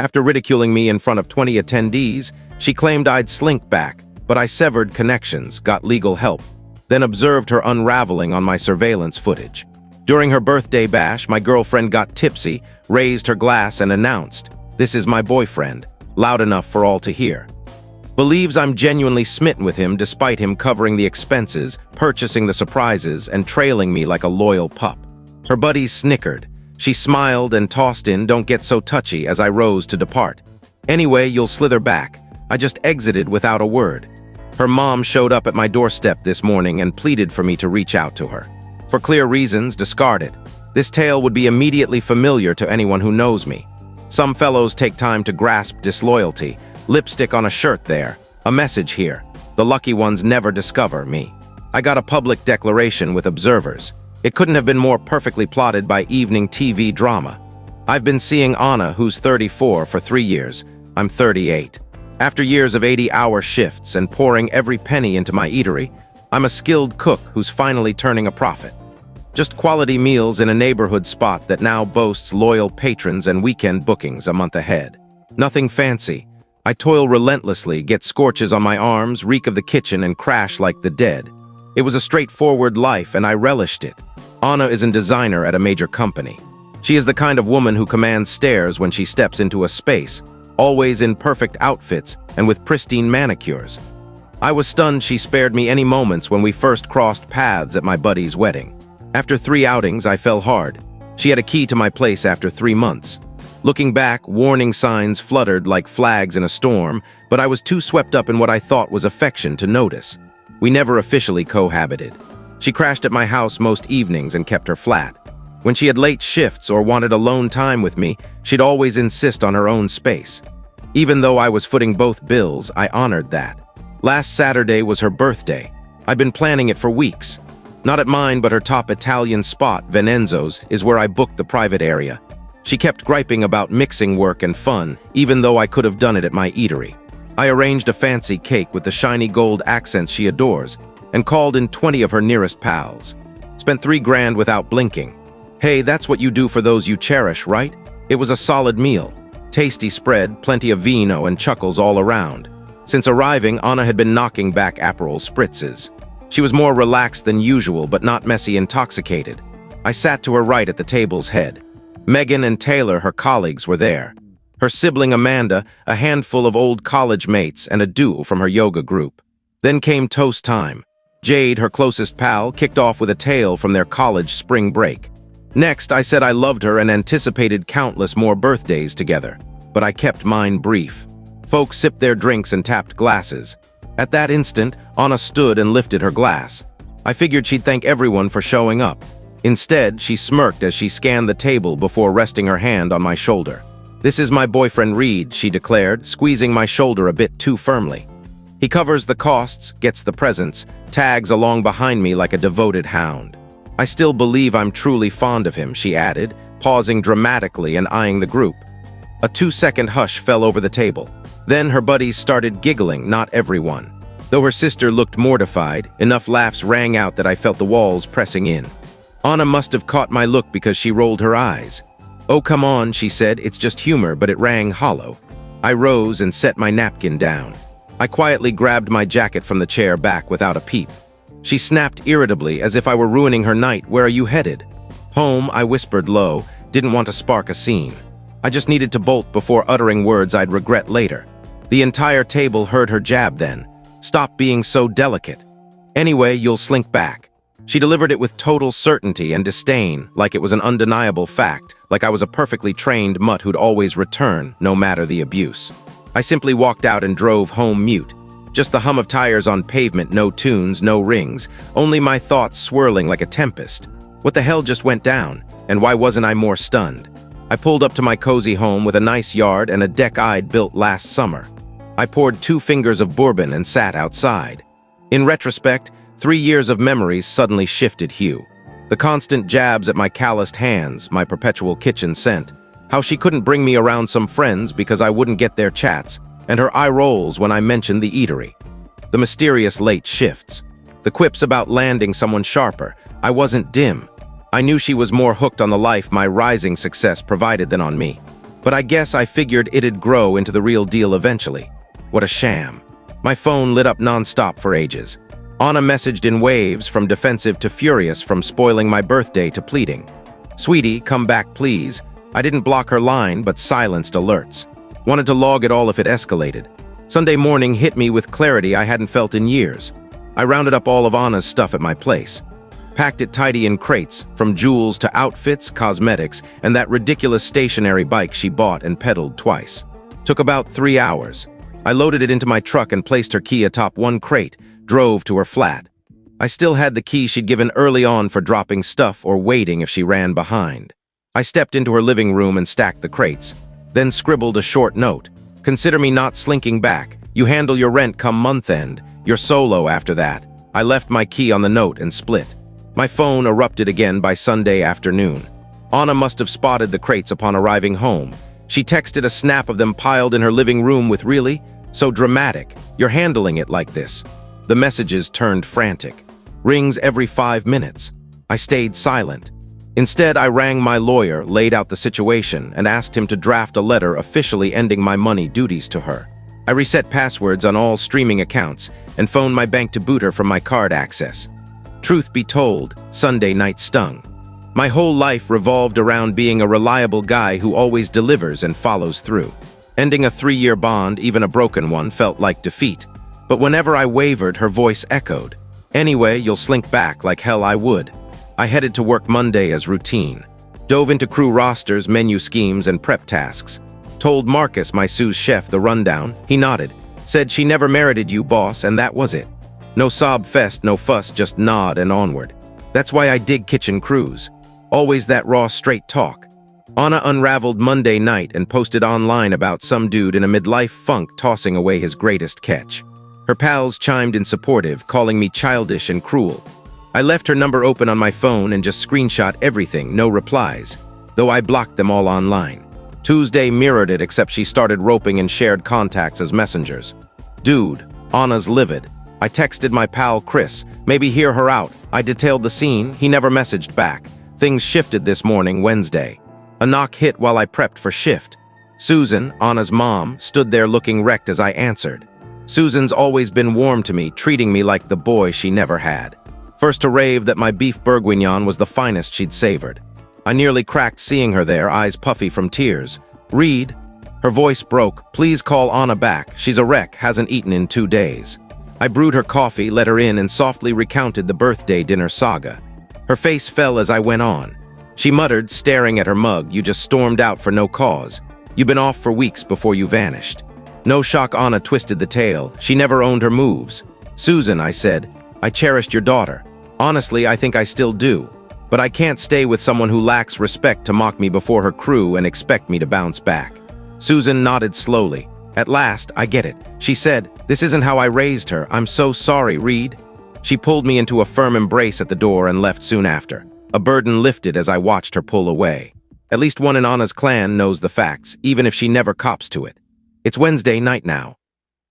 After ridiculing me in front of 20 attendees, she claimed I'd slink back, but I severed connections, got legal help, then observed her unraveling on my surveillance footage. During her birthday bash, my girlfriend got tipsy, raised her glass and announced, "This is my boyfriend," loud enough for all to hear. Believes I'm genuinely smitten with him despite him covering the expenses, purchasing the surprises, and trailing me like a loyal pup. Her buddies snickered. She smiled and tossed in, "Don't get so touchy," as I rose to depart. "Anyway, you'll slither back." I just exited without a word. Her mom showed up at my doorstep this morning and pleaded for me to reach out to her. For clear reasons, discard it. This tale would be immediately familiar to anyone who knows me. Some fellows take time to grasp disloyalty. Lipstick on a shirt there, a message here. The lucky ones never discover me. I got a public declaration with observers. It couldn't have been more perfectly plotted by evening TV drama. I've been seeing Anna, who's 34, for 3 years. I'm 38. After years of 80-hour shifts and pouring every penny into my eatery, I'm a skilled cook who's finally turning a profit. Just quality meals in a neighborhood spot that now boasts loyal patrons and weekend bookings a month ahead. Nothing fancy. I toil relentlessly, get scorches on my arms, reek of the kitchen, and crash like the dead. It was a straightforward life, and I relished it. Anna is a designer at a major company. She is the kind of woman who commands stares when she steps into a space, always in perfect outfits and with pristine manicures. I was stunned she spared me any moments when we first crossed paths at my buddy's wedding. After 3 outings, I fell hard. She had a key to my place after 3 months. Looking back, warning signs fluttered like flags in a storm, but I was too swept up in what I thought was affection to notice. We never officially cohabited. She crashed at my house most evenings and kept her flat. When she had late shifts or wanted alone time with me, she'd always insist on her own space. Even though I was footing both bills, I honored that. Last Saturday was her birthday. I'd been planning it for weeks. Not at mine, but her top Italian spot, Venenzo's, is where I booked the private area. She kept griping about mixing work and fun, even though I could have done it at my eatery. I arranged a fancy cake with the shiny gold accents she adores, and called in 20 of her nearest pals. Spent $3 grand without blinking. Hey, that's what you do for those you cherish, right? It was a solid meal. Tasty spread, plenty of vino, and chuckles all around. Since arriving, Anna had been knocking back Aperol spritzes. She was more relaxed than usual, but not messy intoxicated. I sat to her right at the table's head. Megan and Taylor, her colleagues, were there. Her sibling Amanda, a handful of old college mates, and a duo from her yoga group. Then came toast time. Jade, her closest pal, kicked off with a tale from their college spring break. Next, I said I loved her and anticipated countless more birthdays together, but I kept mine brief. Folks sipped their drinks and tapped glasses. At that instant, Anna stood and lifted her glass. I figured she'd thank everyone for showing up. Instead, she smirked as she scanned the table before resting her hand on my shoulder. "This is my boyfriend Reed," she declared, squeezing my shoulder a bit too firmly. "He covers the costs, gets the presents, tags along behind me like a devoted hound. I still believe I'm truly fond of him," she added, pausing dramatically and eyeing the group. A 2-second hush fell over the table. Then her buddies started giggling, not everyone. Though her sister looked mortified, enough laughs rang out that I felt the walls pressing in. Anna must have caught my look because she rolled her eyes. "Oh, come on," she said, "it's just humor," but it rang hollow. I rose and set my napkin down. I quietly grabbed my jacket from the chair back without a peep. She snapped irritably, as if I were ruining her night. "Where are you headed?" "Home," I whispered low, didn't want to spark a scene. I just needed to bolt before uttering words I'd regret later. The entire table heard her jab then. "Stop being so delicate. Anyway, you'll slink back." She delivered it with total certainty and disdain, like it was an undeniable fact, like I was a perfectly trained mutt who'd always return, no matter the abuse. I simply walked out and drove home mute. Just the hum of tires on pavement, no tunes, no rings, only my thoughts swirling like a tempest. What the hell just went down, and why wasn't I more stunned? I pulled up to my cozy home with a nice yard and a deck I'd built last summer. I poured 2 fingers of bourbon and sat outside. In retrospect, 3 years of memories suddenly shifted hue. The constant jabs at my calloused hands, my perpetual kitchen scent, how she couldn't bring me around some friends because I wouldn't get their chats, and her eye rolls when I mentioned the eatery. The mysterious late shifts. The quips about landing someone sharper. I wasn't dim. I knew she was more hooked on the life my rising success provided than on me. But But I guess I figured it'd grow into the real deal eventually. What a sham. My phone lit up non-stop for ages. Anna messaged in waves, from defensive to furious, from spoiling my birthday to pleading. "Sweetie, come back please." I didn't block her line, but silenced alerts. Wanted to log it all if it escalated. Sunday morning hit me with clarity I hadn't felt in years. I rounded up all of Anna's stuff at my place. Packed it tidy in crates, from jewels to outfits, cosmetics, and that ridiculous stationary bike she bought and pedaled twice. Took about 3 hours. I loaded it into my truck and placed her key atop one crate, drove to her flat. I still had the key she'd given early on for dropping stuff or waiting if she ran behind. I stepped into her living room and stacked the crates, then scribbled a short note. "Consider me not slinking back. You handle your rent come month end. You're solo after that." I left my key on the note and split. My phone erupted again by Sunday afternoon. Anna must have spotted the crates upon arriving home. She texted a snap of them piled in her living room with "Really? So dramatic. You're handling it like this." The messages turned frantic. Rings every 5 minutes. I stayed silent. Instead, I rang my lawyer, laid out the situation, and asked him to draft a letter officially ending my money duties to her. I reset passwords on all streaming accounts and phoned my bank to boot her from my card access. Truth be told, Sunday night stung. My whole life revolved around being a reliable guy who always delivers and follows through. Ending a 3-year bond, even a broken one, felt like defeat. But whenever I wavered, her voice echoed. "Anyway, you'll slink back like hell I would." I headed to work Monday as routine. Dove into crew rosters, menu schemes, and prep tasks. Told Marcus, my sous chef, the rundown. He nodded. Said, "She never merited you, boss," and that was it. No sob fest, no fuss, just nod and onward. That's why I dig kitchen crews. Always that raw, straight talk. Anna unraveled Monday night and posted online about some dude in a midlife funk tossing away his greatest catch. Her pals chimed in supportive, calling me childish and cruel. I left her number open on my phone and just screenshot everything, no replies, though I blocked them all online. Tuesday mirrored it, except she started roping in shared contacts as messengers. "Dude, Anna's livid." I texted my pal Chris, maybe hear her out. I detailed the scene. He never messaged back. Things shifted this morning, Wednesday. A knock hit while I prepped for shift. Susan, Anna's mom, stood there looking wrecked as I answered. Susan's always been warm to me, treating me like the boy she never had. First to rave that my beef bourguignon was the finest she'd savored. I nearly cracked seeing her there, eyes puffy from tears. "Reed." Her voice broke. "Please call Anna back. She's a wreck, hasn't eaten in 2 days. I brewed her coffee, let her in, and softly recounted the birthday dinner saga. Her face fell as I went on. She muttered, staring at her mug, "You just stormed out for no cause. You've been off for weeks before you vanished." No shock, Anna twisted the tale. She never owned her moves. "Susan," I said, "I cherished your daughter. Honestly, I think I still do. But I can't stay with someone who lacks respect to mock me before her crew and expect me to bounce back." Susan nodded slowly. "At last, I get it." She said, "This isn't how I raised her. I'm so sorry, Reed." She pulled me into a firm embrace at the door and left soon after. A burden lifted as I watched her pull away. At least one in Anna's clan knows the facts, even if she never cops to it. It's Wednesday night now.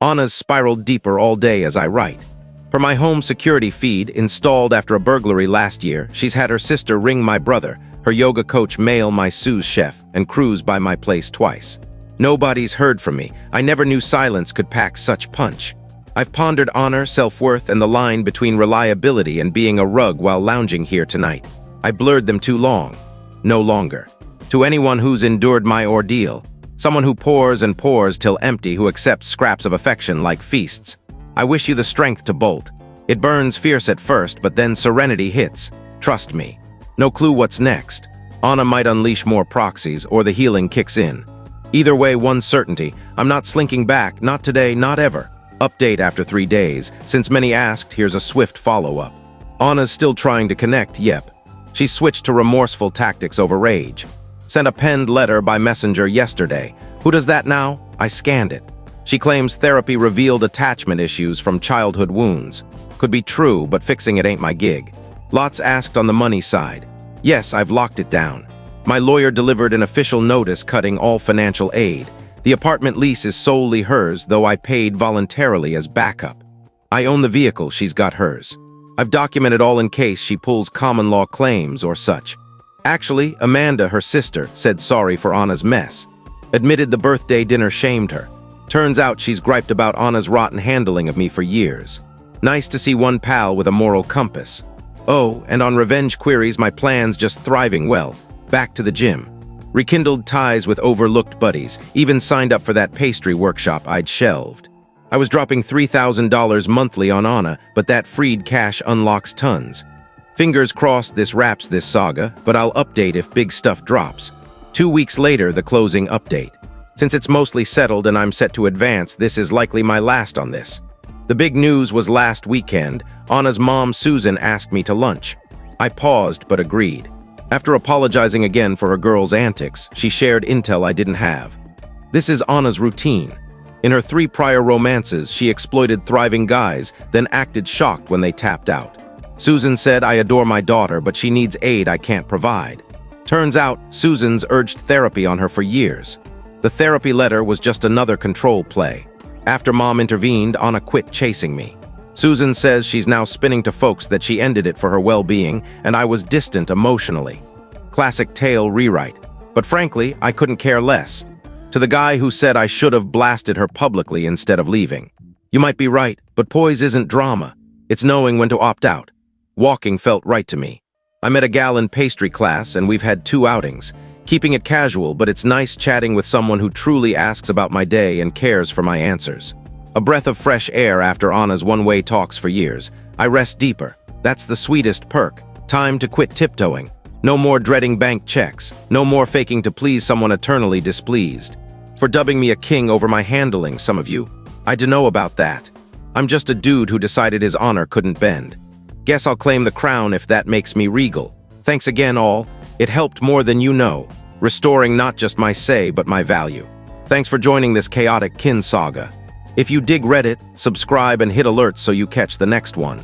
Anna's spiraled deeper all day as I write. For my home security feed, installed after a burglary last year, she's had her sister ring my brother, her yoga coach mail my sous chef, and cruise by my place twice. Nobody's heard from me. I never knew silence could pack such punch. I've pondered honor, self-worth, and the line between reliability and being a rug while lounging here tonight. I blurred them too long. No longer. To anyone who's endured my ordeal, someone who pours and pours till empty, who accepts scraps of affection like feasts, I wish you the strength to bolt. It burns fierce at first, but then serenity hits. Trust me. No clue what's next. Anna might unleash more proxies, or the healing kicks in. Either way, one certainty. I'm not slinking back, not today, not ever. Update after 3 days. Since many asked, here's a swift follow-up. Anna's still trying to connect, yep. She switched to remorseful tactics over rage. Sent a penned letter by messenger yesterday. Who does that now? I scanned it. She claims therapy revealed attachment issues from childhood wounds. Could be true, but fixing it ain't my gig. Lots asked on the money side. Yes, I've locked it down. My lawyer delivered an official notice cutting all financial aid. The apartment lease is solely hers, though I paid voluntarily as backup. I own the vehicle, she's got hers. I've documented all in case she pulls common law claims or such. Actually, Amanda, her sister, said sorry for Anna's mess. Admitted the birthday dinner shamed her. Turns out she's griped about Anna's rotten handling of me for years. Nice to see one pal with a moral compass. Oh, and on revenge queries, my plan's just thriving well. Back to the gym. Rekindled ties with overlooked buddies, even signed up for that pastry workshop I'd shelved. I was dropping $3,000 monthly on Anna, but that freed cash unlocks tons. Fingers crossed this wraps this saga, but I'll update if big stuff drops. 2 weeks later, the closing update. Since it's mostly settled and I'm set to advance, this is likely my last on this. The big news was last weekend. Anna's mom, Susan, asked me to lunch. I paused, but agreed. After apologizing again for her girl's antics, she shared intel I didn't have. This is Anna's routine. In her 3 prior romances, she exploited thriving guys, then acted shocked when they tapped out. Susan said, I adore my daughter, but she needs aid I can't provide. Turns out, Susan's urged therapy on her for years. The therapy letter was just another control play. After Mom intervened, Anna quit chasing me. Susan says she's now spinning to folks that she ended it for her well-being, and I was distant emotionally. Classic tale rewrite. But frankly, I couldn't care less. To the guy who said I should have blasted her publicly instead of leaving. You might be right, but poise isn't drama. It's knowing when to opt out. Walking felt right to me. I met a gal in pastry class, and we've had 2 outings. Keeping it casual, but it's nice chatting with someone who truly asks about my day and cares for my answers. A breath of fresh air after Anna's one-way talks for years. I rest deeper. That's the sweetest perk. Time to quit tiptoeing. No more dreading bank checks. No more faking to please someone eternally displeased. For dubbing me a king over my handling, some of you. I dunno about that. I'm just a dude who decided his honor couldn't bend. Guess I'll claim the crown if that makes me regal. Thanks again, all. It helped more than you know, restoring not just my say, but my value. Thanks for joining this chaotic kin saga. If you dig Reddit, subscribe and hit alerts so you catch the next one.